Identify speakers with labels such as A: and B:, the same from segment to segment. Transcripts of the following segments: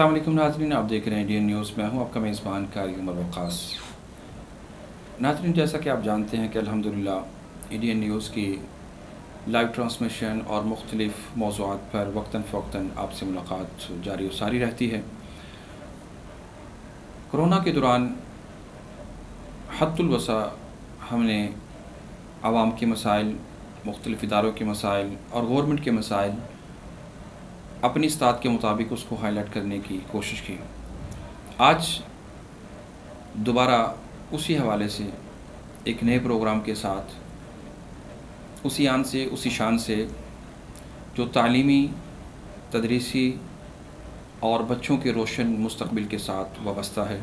A: अस्सलाम वालेकुम नाज़रीन, आप देख रहे हैं इंडियन न्यूज़ में हूँ आपका मेज़बान कारी उमर वक़ास। नाज़रीन, जैसा कि आप जानते हैं कि अल्हम्दुलिल्लाह इंडियन न्यूज़ की लाइव ट्रांसमिशन और मुख्तलिफ़ मौज़ूआत पर वक्तन फ़वक्तन आपसे मुलाकात जारी व सारी रहती है। कोरोना के दौरान हद्दुल वसा हमने आवाम के मसाइल, मुख्तलिफ़ इदारों के मसाइल और गवर्नमेंट के मसाइल अपनी इस्तात के मुताबिक उसको हाईलाइट करने की कोशिश की। आज दोबारा उसी हवाले से एक नए प्रोग्राम के साथ, उसी आन से उसी शान से जो तालीमी, तदरीसी और बच्चों के रोशन मुस्तक़बिल के साथ वाबस्ता है,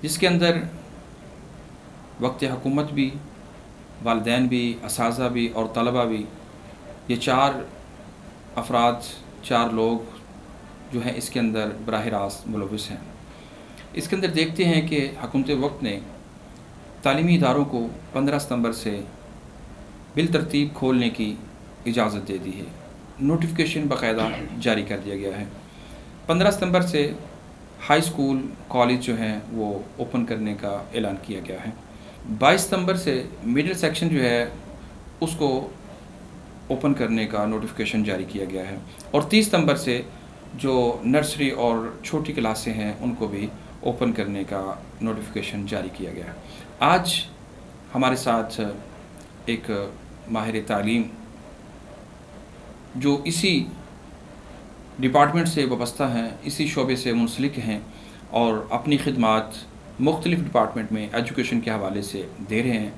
A: जिसके अंदर वक्त हुकूमत भी, वालिदैन भी, असातिज़ा भी और तलबा भी, ये चार अफराद, चार लोग जो हैं इसके अंदर बराह रास्त मुलव्विस हैं। इसके अंदर देखते हैं कि हुकूमत वक्त ने तालीमी इदारों को 15 सितंबर से बिलतरतीब खोलने की इजाज़त दे दी है। नोटिफिकेशन बाकायदा जारी कर दिया गया है। 15 सितंबर से हाई स्कूल, कॉलेज जो हैं वो ओपन करने का ऐलान किया गया है। 22 सितंबर से मिडिल सेक्शन जो है उसको ओपन करने का नोटिफिकेशन जारी किया गया है और 30 सितंबर से जो नर्सरी और छोटी क्लासें हैं उनको भी ओपन करने का नोटिफिकेशन जारी किया गया है। आज हमारे साथ एक माहिर तालीम जो इसी डिपार्टमेंट से वाबस्ता हैं, इसी शोबे से मुंसलिक हैं और अपनी खिदमात मुख्तलिफ़ डिपार्टमेंट में एजुकेशन के हवाले से दे रहे हैं।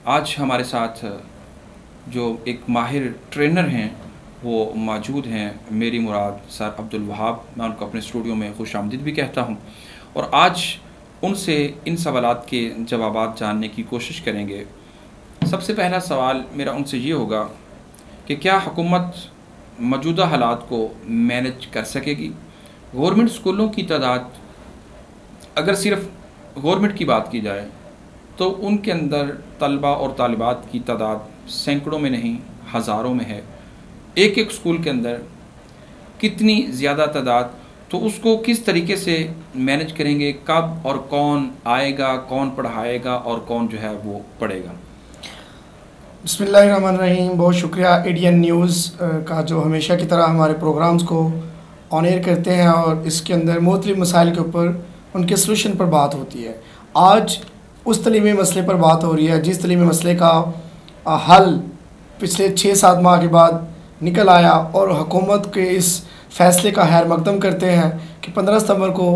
A: आज हमारे साथ जो एक माहिर ट्रेनर हैं वो मौजूद हैं, मेरी मुराद सर अब्दुल वहाब। मैं उनको अपने स्टूडियो में खुशामदीद भी कहता हूं और आज उनसे इन सवालात के जवाबात जानने की कोशिश करेंगे। सबसे पहला सवाल मेरा उनसे ये होगा कि क्या हुकूमत मौजूदा हालात को मैनेज कर सकेगी? गवर्नमेंट स्कूलों की तादाद, अगर सिर्फ गवर्नमेंट की बात की जाए तो उनके अंदर तलबा और तालिबात की तादाद सैकड़ों में नहीं, हज़ारों में है। एक एक स्कूल के अंदर कितनी ज़्यादा तादाद, तो उसको किस तरीके से मैनेज करेंगे? कब और कौन आएगा, कौन पढ़ाएगा और कौन जो है वो पढ़ेगा?
B: बिस्मिल्लाहिर्रहमानिर्रहीम। बहुत शुक्रिया इंडियन न्यूज़ का जो हमेशा की तरह हमारे प्रोग्राम्स को ऑन एयर करते हैं और इसके अंदर मुख्तलिफ़ मसाइल के ऊपर उनके सलूशन पर बात होती है। आज उस तलीमी मसले पर बात हो रही है जिस तलीमी मसले का हल पिछले 6-7 माह के बाद निकल आया और हुकूमत के इस फ़ैसले का खैर मकदम करते हैं कि 15 सितंबर को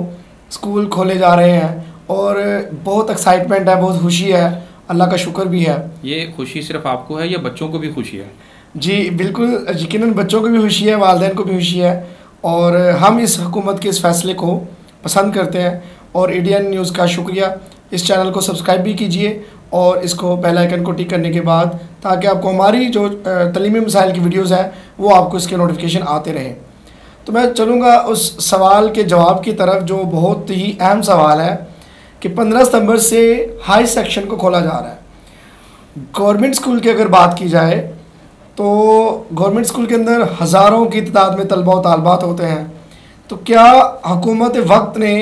B: स्कूल खोले जा रहे हैं और बहुत एक्साइटमेंट है, बहुत खुशी है, अल्लाह का शुक्र भी है।
A: ये खुशी सिर्फ आपको है या बच्चों को भी खुशी है?
B: जी बिल्कुल, यकीनन बच्चों को भी खुशी है, वालिदैन को भी खुशी है और हम इस हुकूमत के इस फ़ैसले को पसंद करते हैं। और इंडियन न्यूज़ का शुक्रिया। इस चैनल को सब्सक्राइब भी कीजिए और इसको बेल आइकन को टिक करने के बाद, ताकि आपको हमारी जो तलीमी मसाइल की वीडियोस हैं वो आपको इसके नोटिफिकेशन आते रहें। तो मैं चलूँगा उस सवाल के जवाब की तरफ जो बहुत ही अहम सवाल है कि 15 सितंबर से हाई सेक्शन को खोला जा रहा है। गवर्नमेंट स्कूल की अगर बात की जाए तो गवर्नमेंट स्कूल के अंदर हज़ारों की तादाद में तलबा व तालिबात होते हैं। तो क्या हुकूमत वक्त ने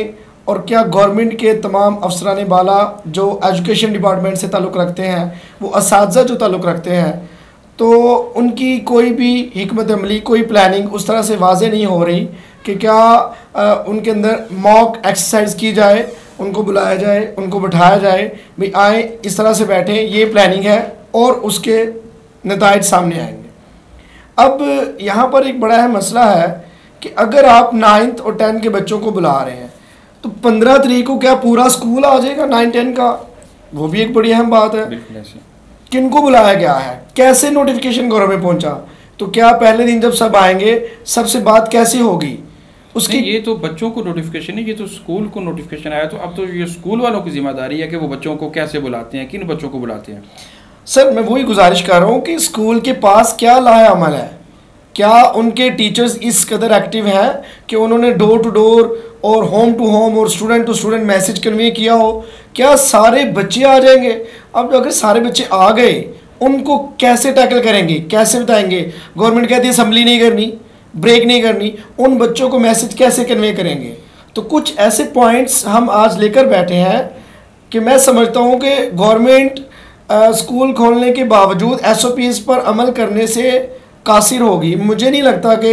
B: और क्या गवर्नमेंट के तमाम अफसरान बाला जो एजुकेशन डिपार्टमेंट से ताल्लुक़ रखते हैं, वो असातिज़ा जो ताल्लुक़ रखते हैं, तो उनकी कोई भी हिकमत अमली, कोई प्लानिंग उस तरह से वाज़े नहीं हो रही कि क्या उनके अंदर मॉक एक्सरसाइज की जाए, उनको बुलाया जाए, उनको बिठाया जाए, भाई आए इस तरह से बैठें, ये प्लानिंग है और उसके नताइज सामने आएंगे। अब यहाँ पर एक बड़ा अहम मसला है कि अगर आप 9th और 10th के बच्चों को बुला रहे हैं तो 15 तारीख को क्या पूरा स्कूल आ जाएगा 9-10 का? वो भी एक बड़ी अहम बात है। किनको बुलाया गया है, कैसे नोटिफिकेशन घरों में पहुंचा, तो क्या पहले दिन जब सब आएंगे सबसे बात कैसे होगी उसकी?
A: ये तो बच्चों को नोटिफिकेशन है, ये तो स्कूल को नोटिफिकेशन आया। तो अब तो ये स्कूल वालों की जिम्मेदारी है कि वो बच्चों को कैसे बुलाते हैं, किन बच्चों को बुलाते हैं।
B: सर मैं वही गुजारिश कर रहा हूँ कि स्कूल के पास क्या लाया अमल है, क्या उनके टीचर्स इस कदर एक्टिव हैं कि उन्होंने डोर टू डोर और होम टू होम और student to student message convey किया हो? क्या सारे बच्चे आ जाएंगे? अब अगर सारे बच्चे आ गए उनको कैसे टैकल करेंगे, कैसे बताएंगे? गवर्नमेंट कहती है असम्बली नहीं करनी, ब्रेक नहीं करनी, उन बच्चों को मैसेज कैसे कन्वे करेंगे। तो कुछ ऐसे पॉइंट्स हम आज लेकर बैठे हैं कि मैं समझता हूँ कि गवर्नमेंट स्कूल खोलने के बावजूद SOPs पर अमल करने से कासिर होगी। मुझे नहीं लगता कि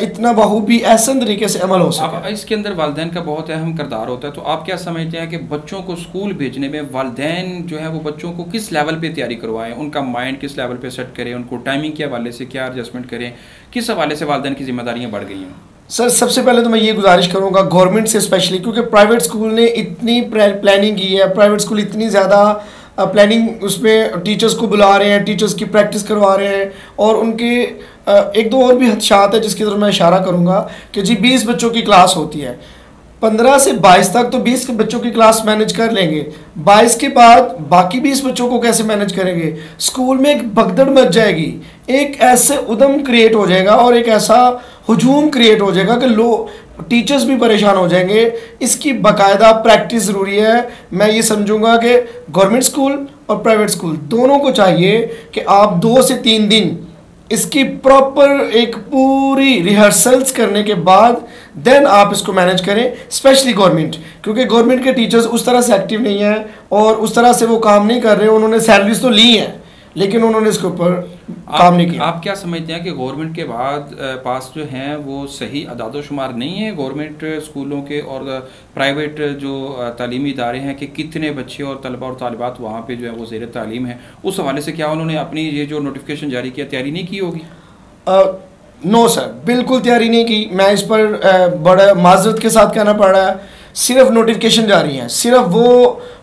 B: इतना बखूबी एहसन तरीके से अमल हो सके।
A: इसके अंदर वालिदैन का बहुत अहम किरदार होता है। तो आप क्या समझते हैं कि बच्चों को स्कूल भेजने में वालिदैन जो है वो बच्चों को किस लेवल पे तैयारी करवाएं, उनका माइंड किस लेवल पे सेट करें, उनको टाइमिंग के हवाले से क्या एडजस्टमेंट करें, किस हवाले से वालिदैन की जिम्मेदारियाँ बढ़ गई हैं?
B: सर सबसे पहले तो मैं ये गुजारिश करूँगा गवर्नमेंट से स्पेशली, क्योंकि प्राइवेट स्कूल ने इतनी प्लानिंग की है, प्राइवेट स्कूल इतनी ज़्यादा प्लानिंग उसमें टीचर्स को बुला रहे हैं, टीचर्स की प्रैक्टिस करवा रहे हैं, और उनके एक दो और भी हदशात है जिसकी तरफ मैं इशारा करूँगा कि जी 20 बच्चों की क्लास होती है, 15 से 22 तक तो 20 बच्चों की क्लास मैनेज कर लेंगे, 22 के बाद बाकी 20 बच्चों को कैसे मैनेज करेंगे। स्कूल में एक भगदड़ मच जाएगी, एक ऐसे उद्यम क्रिएट हो जाएगा और एक ऐसा हुजूम क्रिएट हो जाएगा कि टीचर्स भी परेशान हो जाएंगे। इसकी बाकायदा प्रैक्टिस ज़रूरी है। मैं ये समझूंगा कि गवर्नमेंट स्कूल और प्राइवेट स्कूल दोनों को चाहिए कि आप 2 से 3 दिन इसकी प्रॉपर एक पूरी रिहर्सल्स करने के बाद देन आप इसको मैनेज करें, स्पेशली गवर्नमेंट, क्योंकि गवर्नमेंट के टीचर्स उस तरह से एक्टिव नहीं हैं और उस तरह से वो काम नहीं कर रहे। उन्होंने सैलरीज तो ली हैं लेकिन उन्होंने इसके ऊपर काम नहीं किया।
A: आप क्या समझते हैं कि गवर्नमेंट के बाद पास जो हैं वो सही अदाद-ओ-शुमार नहीं है गवर्नमेंट स्कूलों के और प्राइवेट जो तालीमी इदारे हैं कि कितने बच्चे और तलबा और तालिबात वहाँ पे जो है वो ज़ेर तालीम है, उस हवाले से क्या उन्होंने अपनी ये जो नोटिफिकेशन जारी किया तैयारी नहीं की होगी?
B: नो सर, बिल्कुल तैयारी नहीं की। मैं इस पर बड़ा माजरत के साथ कहना पड़ रहा है। सिर्फ नोटिफिकेशन जारी है, सिर्फ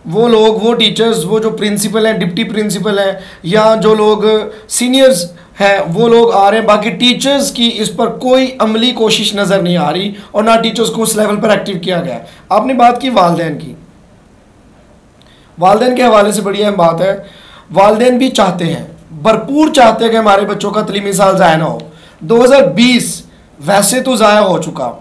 B: वो लोग, वो टीचर्स, वो जो प्रिंसिपल हैं, डिप्टी प्रिंसिपल हैं या जो लोग सीनियर्स हैं वो लोग आ रहे हैं। बाकी टीचर्स की इस पर कोई अमली कोशिश नज़र नहीं आ रही और ना टीचर्स को उस लेवल पर एक्टिव किया गया है। आपने बात की वालिदैन की, वालिदैन के हवाले से बड़ी अहम बात है। वालिदैन भी चाहते हैं, भरपूर चाहते हैं कि हमारे बच्चों का तलीमी साल ज़ाया ना हो। 2020 वैसे तो ज़ाया हो चुका,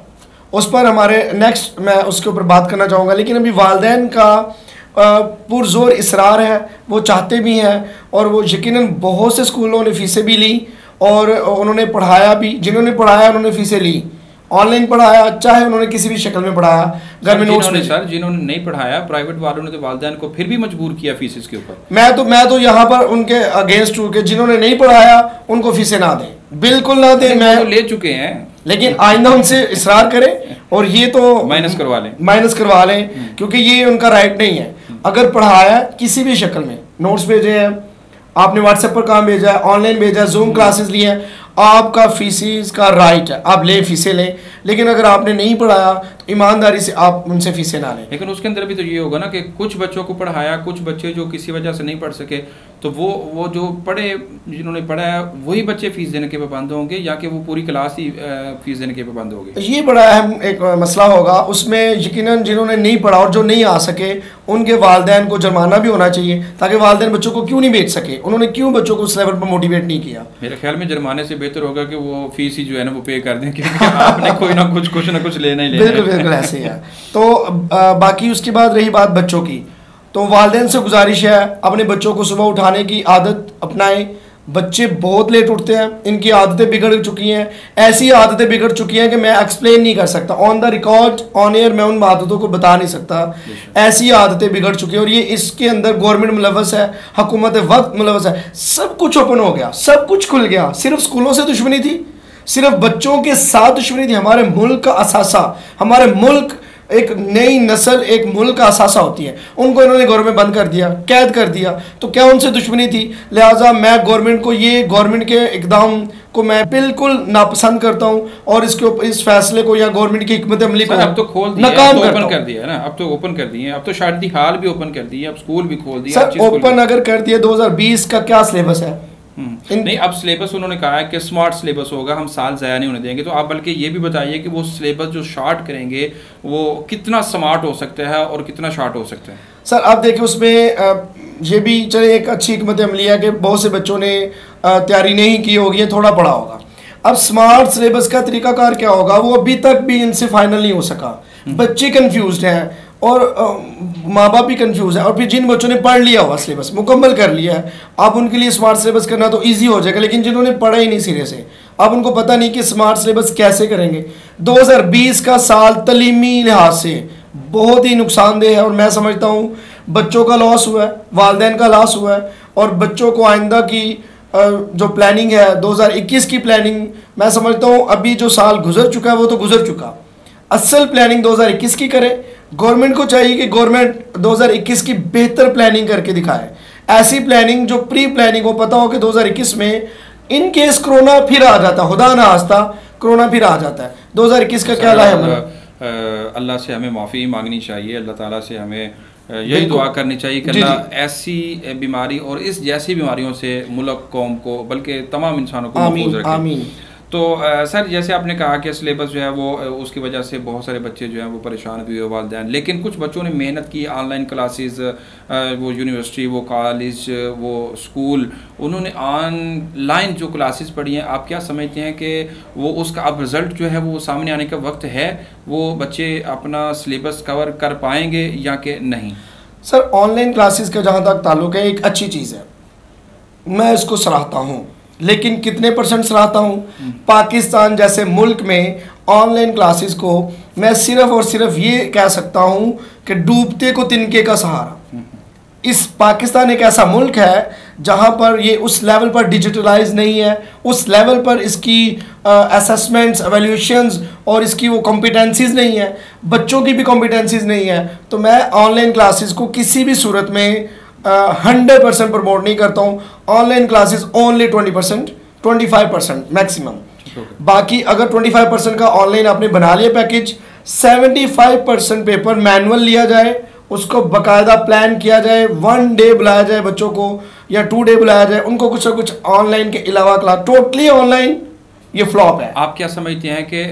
B: उस पर हमारे नेक्स्ट मैं उसके ऊपर बात करना चाहूँगा, लेकिन अभी वालिदैन का पुरजोर इसरार है, वो चाहते भी हैं और वो यकीनन बहुत से स्कूलों ने फ़ीसें भी ली और उन्होंने पढ़ाया भी। जिन्होंने पढ़ाया उन्होंने फ़ीसें ली, ऑनलाइन पढ़ाया चाहे उन्होंने किसी भी शक्ल में पढ़ाया, घर में नोट्स में।
A: सर जिन्होंने नहीं पढ़ाया प्राइवेट वालों ने तो वालिदैन को फिर भी मजबूर किया फीसेस के ऊपर।
B: मैं तो यहाँ पर उनके अगेंस्ट हूँ कि जिन्होंने नहीं पढ़ाया उनको फीसें ना दें, बिल्कुल ना दें। मैं
A: तो ले चुके हैं,
B: लेकिन आइंदा उनसे इसरार करें और ये तो माइनस करवा लें क्योंकि ये उनका राइट नहीं है। अगर पढ़ाया किसी भी शक्ल में, नोट्स भेजे हैं, आपने व्हाट्सएप पर काम भेजा है, ऑनलाइन भेजा है, जूम क्लासेस लिए हैं, आपका फीसेस का राइट है, आप ले फीसें लें। लेकिन अगर आपने नहीं पढ़ाया तो ईमानदारी से आप उनसे फीसें ना लें।
A: लेकिन उसके अंदर भी तो ये होगा ना कि कुछ बच्चों को पढ़ाया, कुछ बच्चे जो किसी वजह से नहीं पढ़ सके, तो वो जो पढ़े, जिन्होंने पढ़ा है वही बच्चे फीस देने के पाबंद होंगे या कि वो पूरी क्लास ही फीस देने के पाबंद होंगे।
B: ये बड़ा अहम एक मसला होगा। उसमें यकीनन जिन्होंने नहीं पढ़ा और जो नहीं आ सके उनके वालिदैन को जुर्माना भी होना चाहिए ताकि वालिदैन बच्चों को क्यों नहीं भेज सके, उन्होंने क्यों बच्चों को उस लेवल पर मोटिवेट नहीं किया।
A: मेरे ख्याल में जुर्माने से बेहतर होगा कि वो फीस ही जो है ना वो पे कर दें, क्योंकि आपने कोई ना कुछ लेना ही लेना।
B: बिल्कुल ऐसे ही है। तो बाकी उसके बाद रही बात बच्चों की, तो वालिदैन से गुजारिश है अपने बच्चों को सुबह उठाने की आदत अपनाएं। बच्चे बहुत लेट उठते हैं, इनकी आदतें बिगड़ चुकी हैं, ऐसी आदतें बिगड़ चुकी हैं कि मैं एक्सप्लेन नहीं कर सकता, on the record on air मैं उन आदतों को बता नहीं सकता। ऐसी आदतें बिगड़ चुकी हैं और ये इसके अंदर गवर्नमेंट मुलव्वस है, हुकूमत वक्त मुलव्वस है। सब कुछ ओपन हो गया, सब कुछ खुल गया। सिर्फ स्कूलों से दुश्मनी थी, सिर्फ बच्चों के साथ दुश्मनी थी। हमारे मुल्क का असासा, हमारे मुल्क, एक नई नस्ल एक मुल्क का असासा होती है, उनको इन्होंने घरों में बंद कर दिया, कैद कर दिया। तो क्या उनसे दुश्मनी थी? लिहाजा मैं गवर्नमेंट को, ये गवर्नमेंट के इकदाम को मैं बिल्कुल नापसंद करता हूँ और इसके ऊपर इस फैसले को या गवर्नमेंट की हिकमत अमली को
A: अब तो खोल दिया,
B: नाकाम
A: ओपन कर दिया ना, अब तो ओपन कर दिए, अब तो शादी हाल भी ओपन कर दिए, अब स्कूल भी खोल दिया।
B: सर ओपन अगर कर दिया, 2020 का क्या सिलेबस है?
A: नहीं, अब सिलेबस उन्होंने कहा है कि स्मार्ट सिलेबस होगा, हम साल ज़ाया नहीं होने देंगे। तो आप बल्कि ये भी बताइए कि वो सिलेबस जो शार्ट करेंगे वो कितना स्मार्ट हो सकता है और कितना शार्ट हो सकता है।
B: सर आप देखिए उसमें ये भी चले एक अच्छी हिकमत अमली है कि बहुत से बच्चों ने तैयारी नहीं की होगी, थोड़ा पढ़ा होगा। अब स्मार्ट सिलेबस का तरीकाकार क्या होगा वो अभी तक भी इनसे फाइनल नहीं हो सका। बच्चे कंफ्यूज्ड हैं और माँ बाप भी कंफ्यूज है। और फिर जिन बच्चों ने पढ़ लिया हुआ सिलेबस मुकम्मल कर लिया है, अब उनके लिए स्मार्ट सिलेबस करना तो इजी हो जाएगा, लेकिन जिन्होंने पढ़ा ही नहीं सिरे से, अब उनको पता नहीं कि स्मार्ट सिलेबस कैसे करेंगे। 2020 का साल तलीमी लिहाज से बहुत ही नुकसानदेह है और मैं समझता हूँ बच्चों का लॉस हुआ है, वालिदैन का लॉस हुआ है और बच्चों को आइंदा की जो प्लानिंग है 2021 की प्लानिंग, मैं समझता हूँ अभी जो साल गुजर चुका है वो तो गुजर चुका, असल प्लानिंग 2021 की करे। गवर्नमेंट को चाहिए कि गवर्नमेंट 2021 की बेहतर प्लानिंग करके दिखाए, ऐसी प्लानिंग जो प्री प्लानिंग हो, पता हो कि 2021 में इन केस कोरोना फिर आ जाता, खुदा ना खास्ता कोरोना फिर आ जाता है, 2021 का क्या लाया हमारा?
A: अल्लाह से हमें माफ़ी मांगनी चाहिए, अल्लाह ताला से हमें यही दुआ करनी चाहिए कि अल्लाह ऐसी बीमारी और इस जैसी बीमारियों से मुल्क कौम को बल्कि तमाम इंसानों को महफूज रखे। आमीन। तो सर जैसे आपने कहा कि सिलेबस जो है वो उसकी वजह से बहुत सारे बच्चे जो हैं वो परेशान भी हुए वालिदैन, लेकिन कुछ बच्चों ने मेहनत की, ऑनलाइन क्लासेस, वो यूनिवर्सिटी, वो कॉलेज, वो स्कूल, उन्होंने ऑनलाइन जो क्लासेस पढ़ी हैं, आप क्या समझते हैं कि वो उसका अब रिज़ल्ट जो है वो सामने आने का वक्त है, वो बच्चे अपना सिलेबस कवर कर पाएंगे या कि नहीं?
B: सर ऑनलाइन क्लासेस का जहाँ तक ताल्लुक़ है एक अच्छी चीज़ है, मैं इसको सराहता हूँ, लेकिन कितने परसेंट सराहता हूँ? पाकिस्तान जैसे मुल्क में ऑनलाइन क्लासेस को मैं सिर्फ और सिर्फ ये कह सकता हूँ कि डूबते को तिनके का सहारा। इस पाकिस्तान एक ऐसा मुल्क है जहाँ पर ये उस लेवल पर डिजिटलाइज नहीं है, उस लेवल पर इसकी असेसमेंट्स, एवेल्यूशंस और इसकी वो कॉम्पिटेंसीज नहीं है, बच्चों की भी कॉम्पिटेंसीज नहीं है। तो मैं ऑनलाइन क्लासेस को किसी भी सूरत में 100% प्रमोट नहीं करता हूँ। Online classes only 20%, 25% maximum. बाकी अगर 25% का ऑनलाइन आपने बना लिया पैकेज, 75% पेपर मैनुअल लिया जाए, उसको बकायदा प्लान किया जाए, 1 डे बुलाया जाए बच्चों को या 2 डे बुलाया जाए, उनको कुछ ना कुछ ऑनलाइन के अलावा क्लास, टोटली ऑनलाइन ये फ्लॉप है।
A: आप क्या समझते हैं कि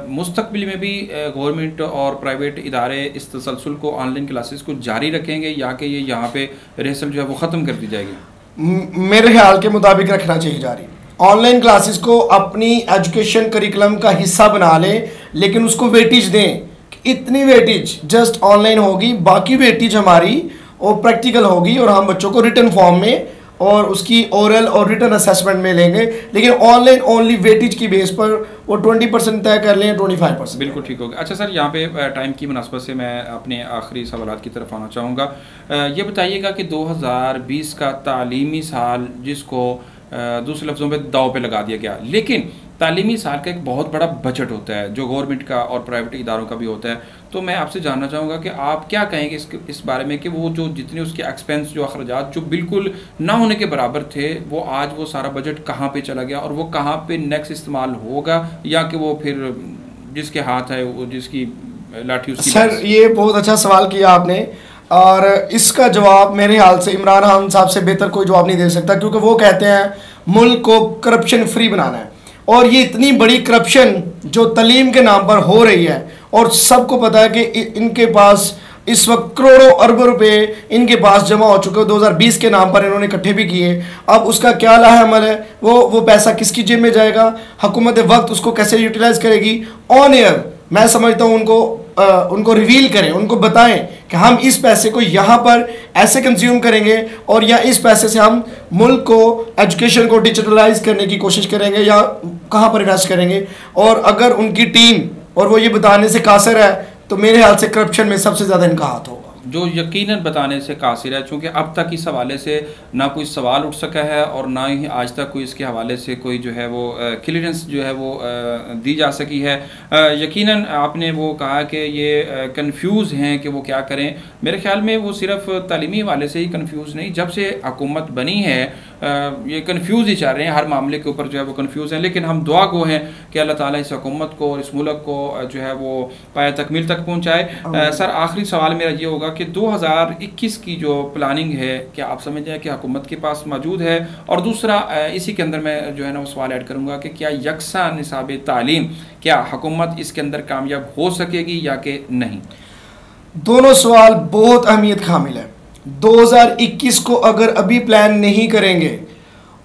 A: मुस्तकबिल में भी गवर्नमेंट और प्राइवेट इदारे इस तसलसल को ऑनलाइन क्लासेस को जारी रखेंगे या कि ये यहाँ पे रिहर्सल जो है वो ख़त्म कर दी जाएगी?
B: मेरे ख्याल के मुताबिक रखना चाहिए जारी। ऑनलाइन क्लासेस को अपनी एजुकेशन करिकुलम का हिस्सा बना लें, लेकिन उसको वेटेज दें, इतनी वेटेज जस्ट ऑनलाइन होगी, बाकी वेटेज हमारी और प्रैक्टिकल होगी और हम बच्चों को रिटन फॉर्म में और उसकी ओरल और रिटन असेसमेंट में लेंगे। लेकिन ऑनलाइन ओनली वेटेज की बेस पर वो 20% तय कर लें, 25%।
A: बिल्कुल ठीक होगा। अच्छा सर, यहाँ पे टाइम की मुनासबत से मैं अपने आखिरी सवालात की तरफ आना चाहूँगा। ये बताइएगा कि 2020 का तालीमी साल जिसको दूसरे लफ्ज़ों में दाव पे लगा दिया गया, लेकिन तालीमी साल का एक बहुत बड़ा बजट होता है जो गवर्नमेंट का और प्राइवेट इदारों का भी होता है। तो मैं आपसे जानना चाहूँगा कि आप क्या कहेंगे इस बारे में कि वो जो जितने उसके एक्सपेंस, जो अखराजात जो बिल्कुल ना होने के बराबर थे, वो आज वो सारा बजट कहाँ पे चला गया और वो कहाँ पे नेक्स्ट इस्तेमाल होगा, या कि वो फिर जिसके हाथ है वो जिसकी लाठी उसकी?
B: सर ये बहुत अच्छा सवाल किया आपने और इसका जवाब मेरे ख्याल से इमरान खान साहब से बेहतर कोई जवाब नहीं दे सकता, क्योंकि वो कहते हैं मुल्क को करप्शन फ्री बनाना है। और ये इतनी बड़ी करप्शन जो तलीम के नाम पर हो रही है और सबको पता है कि इनके पास इस वक्त करोड़ों अरबों रुपए इनके पास जमा हो चुके हैं, 2020 के नाम पर इन्होंने इकट्ठे भी किए। अब उसका क्या लाहेअमल है, वो पैसा किसकी जेब में जाएगा, हुकूमत वक्त उसको कैसे यूटिलाइज करेगी? ऑन एयर मैं समझता हूँ उनको रिवील करें, उनको बताएं कि हम इस पैसे को यहाँ पर ऐसे कंज्यूम करेंगे और या इस पैसे से हम मुल्क को, एजुकेशन को डिजिटलाइज करने की कोशिश करेंगे या कहाँ पर इन्वेस्ट करेंगे। और अगर उनकी टीम और वो ये बताने से कासिर है तो मेरे ख्याल से करप्शन में सबसे ज़्यादा इनका हाथ होगा।
A: जो यकीनन बताने से कासिर है, चूँकि अब तक इस हवाले से ना कोई सवाल उठ सका है और ना ही आज तक कोई इसके हवाले से कोई जो है वो क्लियरेंस जो है वो दी जा सकी है। यकीनन आपने वो कहा कि ये कंफ्यूज हैं कि वो क्या करें। मेरे ख्याल में वो सिर्फ तालीमी हवाले से ही कंफ्यूज नहीं, जब से हुकूमत बनी है ये कंफ्यूज ही चाह रहे हैं, हर मामले के ऊपर जो है वो कंफ्यूज हैं। लेकिन हम दुआ गो हैं कि अल्लाह ताला इस हुकूमत को और इस मुल्क को जो है वो पाया तकमील तक पहुँचाए। सर आखिरी सवाल मेरा ये होगा कि 2021 की जो प्लानिंग है, क्या आप समझते हैं कि हुकूमत के पास मौजूद है? और दूसरा इसी के अंदर मैं जो है ना वो सवाल ऐड करूँगा कि क्या यकसा निसाब तालीम, क्या हुकूमत इसके अंदर कामयाब हो सकेगी या कि नहीं?
B: दोनों सवाल बहुत अहमियत खामिल है। 2021 को अगर अभी प्लान नहीं करेंगे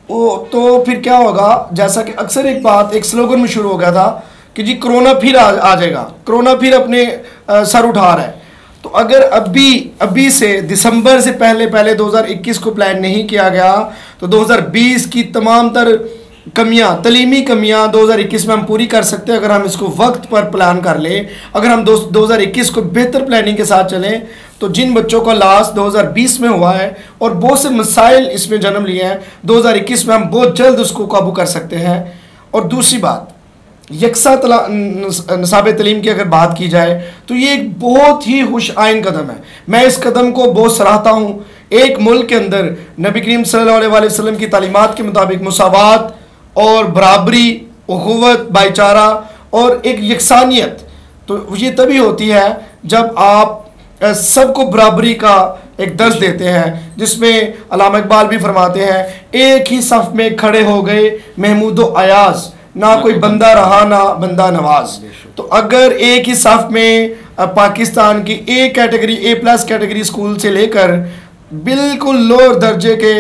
B: तो फिर क्या होगा? जैसा कि अक्सर एक स्लोगन में शुरू हो गया था कि जी कोरोना फिर आ जाएगा, कोरोना फिर अपने सर उठा रहा है। तो अगर अभी से दिसंबर से पहले 2021 को प्लान नहीं किया गया तो 2020 की तमाम तर कमियां, तलीमी कमियां 2021 में हम पूरी कर सकते हैं अगर हम इसको वक्त पर प्लान कर लें। अगर हम 2021 को बेहतर प्लानिंग के साथ चलें तो जिन बच्चों का लास्ट 2020 में हुआ है और बहुत से मसाइल इसमें जन्म लिए हैं, 2021 में हम बहुत जल्द उसको काबू कर सकते हैं। और दूसरी बात, यकसा निसाब तलीम की अगर बात की जाए तो ये एक बहुत ही खुश आइन कदम है। मैं इस कदम को बहुत सराहता हूँ। एक मुल्क के अंदर नबी करीम सल्लल्लाहु अलैहि वसल्लम की तालीमात के मुताबिक मुसावात और बराबरी, उखुवत, भाईचारा और एक यकसानियत, तो ये तभी होती है जब आप सबको बराबरी का एक दर्ज देते हैं, जिसमें अल्लामा इकबाल भी फरमाते हैं, एक ही सफ में खड़े हो गए महमूद अयाज, ना कोई बंदा रहा ना बंदा नवाज। तो अगर एक ही सफ में पाकिस्तान की A category, A+ category school से लेकर बिल्कुल लोअर दर्जे के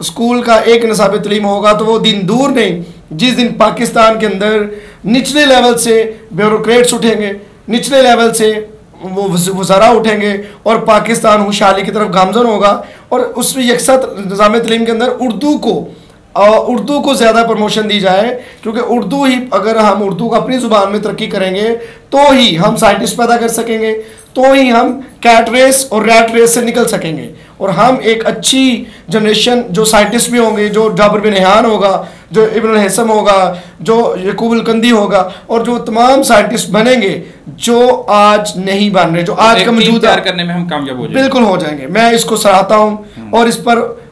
B: स्कूल का एक निसाब तलीम होगा तो वो दिन दूर नहीं जिस दिन पाकिस्तान के अंदर निचले लेवल से ब्यूरोक्रेट्स उठेंगे, निचले लेवल से वो वज़रा उठेंगे और पाकिस्तान खुशहाली की तरफ गामज़न होगा। और उसमें यकसा निज़ाम तलीम के अंदर उर्दू को ज़्यादा प्रमोशन दी जाए, क्योंकि उर्दू ही, अगर हम उर्दू को अपनी ज़ुबान में तरक्की करेंगे तो ही हम साइंटिस्ट पैदा कर सकेंगे, तो ही हम कैट रेस और रैट रेस से निकल सकेंगे और हम एक अच्छी जनरेशन, जो साइंटिस्ट भी होंगे, जो जाबिर बिन हैयान होगा, जो इब्न हैसम होगा, जो यकूब कंदी होगा और जो तमाम साइंटिस्ट बनेंगे जो आज नहीं बन रहे, जो आज का मौजूद
A: तैयार करने में हम कामयाब हो जाएंगे,
B: बिल्कुल हो जाएंगे। मैं इसको सराहता हूँ और इस पर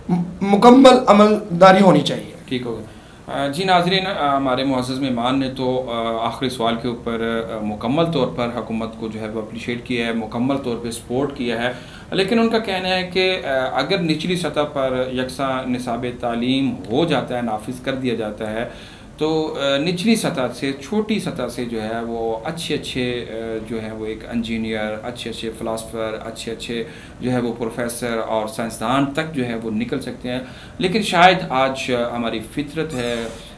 B: मुकम्मल अमलदारी होनी चाहिए।
A: ठीक होगा जी। नाज़रीन, हमारे मुअज़्ज़ज़ मेहमान ने तो आखिरी सवाल के ऊपर मुकम्मल तौर पर हुकूमत को जो है वो अप्रिशिएट किया है, मुकम्मल तौर पे सपोर्ट किया है, लेकिन उनका कहना है कि अगर निचली सतह पर यकसा निसाब तालीम हो जाता है, नाफिज कर दिया जाता है, तो निचली सतह से, छोटी सतह से जो है वो अच्छे जो है वो एक इंजीनियर, अच्छे फ़िलासफ़र, अच्छे जो है वो प्रोफेसर और साइंसदान तक जो है वो निकल सकते हैं। लेकिन शायद आज हमारी फितरत है,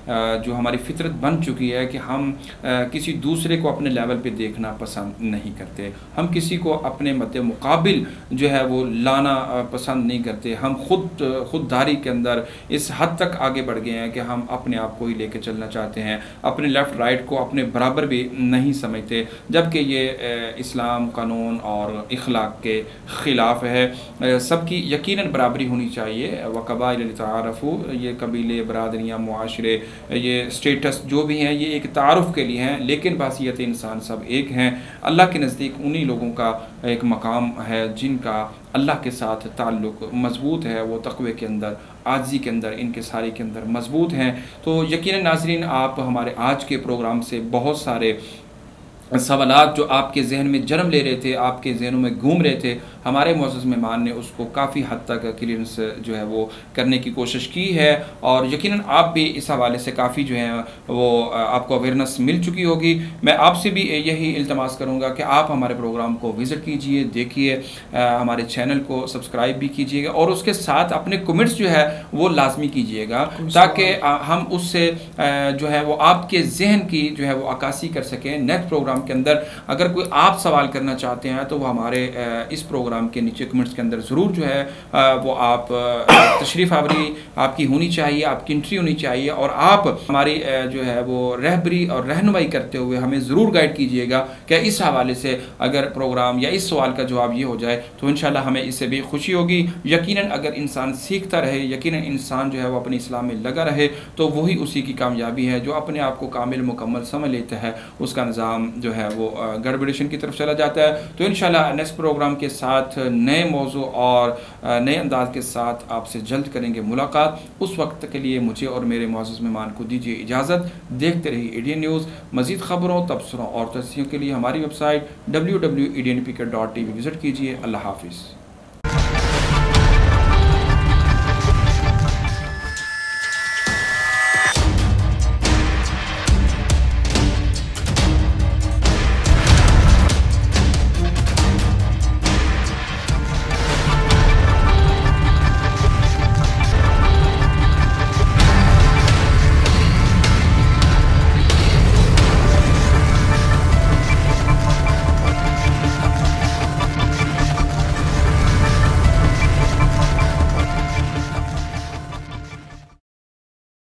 A: जो हमारी फितरत बन चुकी है कि हम किसी दूसरे को अपने लेवल पे देखना पसंद नहीं करते, हम किसी को अपने मद्दे मुकाबिल जो है वो लाना पसंद नहीं करते। हम खुददारी के अंदर इस हद तक आगे बढ़ गए हैं कि हम अपने आप को ही लेके चलना चाहते हैं, अपने लेफ़्ट राइट को अपने बराबर भी नहीं समझते, जबकि ये इस्लाम, कानून और इखलाक के ख़िलाफ़ है। सबकी यकीनन बराबरी होनी चाहिए। वक़बाइल तारफ़ू, ये कबीले, बरादरियाँ, मुआशरे, ये स्टेटस जो भी हैं ये एक तारुफ़ के लिए हैं, लेकिन बासियत इंसान सब एक हैं। अल्लाह के नज़दीक उन्हीं लोगों का एक मकाम है जिनका अल्लाह के साथ ताल्लुक़ मज़बूत है, वो तक़वे के अंदर, आज़ी के अंदर, इनकिसारी के अंदर मज़बूत हैं। तो यकीनन नाज़रीन, आप हमारे आज के प्रोग्राम से बहुत सारे सवालात जो आपके जहन में जन्म ले रहे थे, आपके जहनों में घूम रहे थे, हमारे मुअज़्ज़ज़ मेहमान ने उसको काफ़ी हद तक क्लियरेंस जो है वो करने की कोशिश की है और यकीनन आप भी इस हवाले से काफ़ी जो है वो आपको अवेयरनेस मिल चुकी होगी। मैं आपसे भी यही इल्तमास करूँगा कि आप हमारे प्रोग्राम को विज़िट कीजिए, देखिए, हमारे चैनल को सब्सक्राइब भी कीजिएगा और उसके साथ अपने कमेंट्स जो है वो लाजमी कीजिएगा, ताकि हम उससे जो है वो आपके जहन की जो है वो अक्कासी कर सकें। नेक्स्ट प्रोग्राम के अंदर अगर कोई आप सवाल करना चाहते हैं तो वो हमारे इस प्रोग्राम के नीचे कमेंट्स के अंदर ज़रूर जो है वो आप तशरीफ़ आवरी आपकी होनी चाहिए, आपकी एंट्री होनी चाहिए और आप हमारी जो है वो रहबरी और रहनुमाई करते हुए हमें ज़रूर गाइड कीजिएगा कि इस हवाले से अगर प्रोग्राम या इस सवाल का जवाब ये हो जाए तो इंशाल्लाह हमें इससे भी खुशी होगी। यकीनन अगर इंसान सीखता रहे, यकीनन इंसान जो है वो अपने इस्लाम में लगा रहे, तो वही उसी की कामयाबी है। जो अपने आप को कामिल मुकम्मल समझ लेता है उसका निज़ाम जो है वो गड़बड़ेशन की तरफ चला जाता है। तो इंशाल्लाह नेक्स्ट प्रोग्राम के साथ नए मौजू और नए अंदाज के साथ आपसे जल्द करेंगे मुलाकात। उस वक्त के लिए मुझे और मेरे मुअज़्ज़ज़ मेहमान को दीजिए इजाज़त। देखते रहिए एडीएन न्यूज़। मज़ीद ख़बरों, तबसरों और तस्सीरों के लिए हमारी वेबसाइट www.ednpk.tv विज़िट कीजिए। अल्लाह हाफ़िज़।